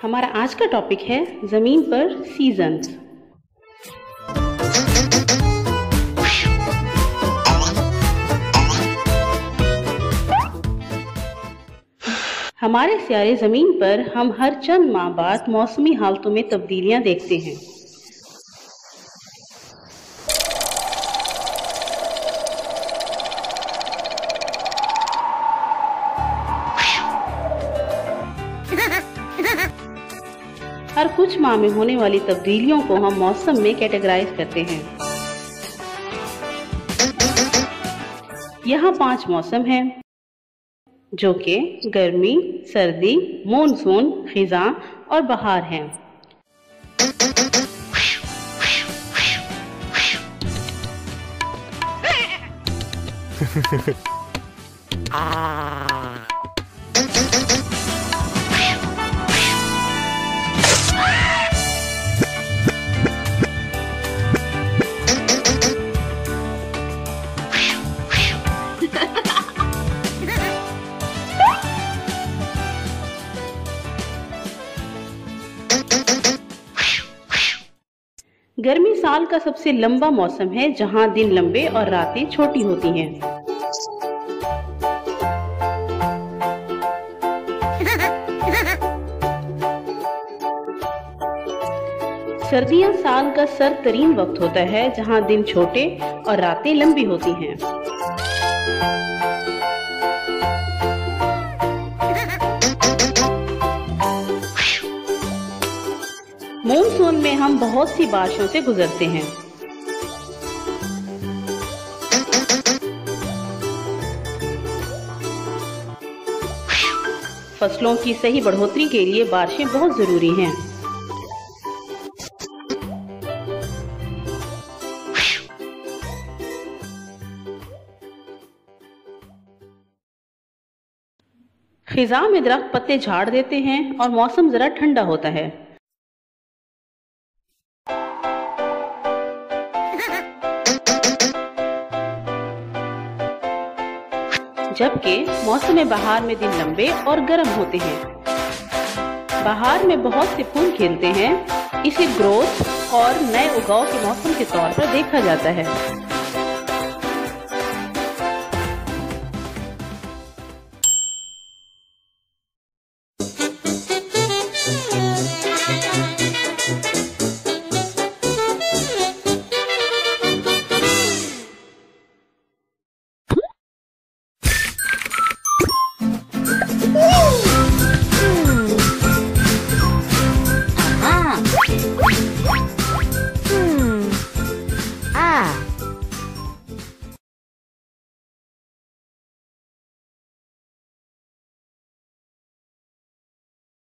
हमारा आज का टॉपिक है जमीन पर सीजन्स। हमारे सियारे जमीन पर हम हर चंद माह बाद मौसमी हालतों में तब्दीलियां देखते हैं। हर कुछ माह में होने वाली तब्दीलियों को हम मौसम में कैटेगराइज करते हैं। यहाँ 5 मौसम हैं, जो कि गर्मी, सर्दी, मानसून, खिज़ां और बहार हैं। गर्मी साल का सबसे लंबा मौसम है, जहां दिन लंबे और रातें छोटी होती हैं। सर्दियां साल का सर्द तरीन वक्त होता है, जहां दिन छोटे और रातें लंबी होती हैं। मानसून में हम बहुत सी बारिशों से गुजरते हैं। फसलों की सही बढ़ोतरी के लिए बारिशें बहुत जरूरी हैं। खिज़ां में दरख्त पत्ते झाड़ देते हैं और मौसम जरा ठंडा होता है। जबकि मौसम बहार में दिन लंबे और गर्म होते हैं। बहार में बहुत से फूल खिलते हैं। इसे ग्रोथ और नए उगाव के मौसम के तौर पर देखा जाता है।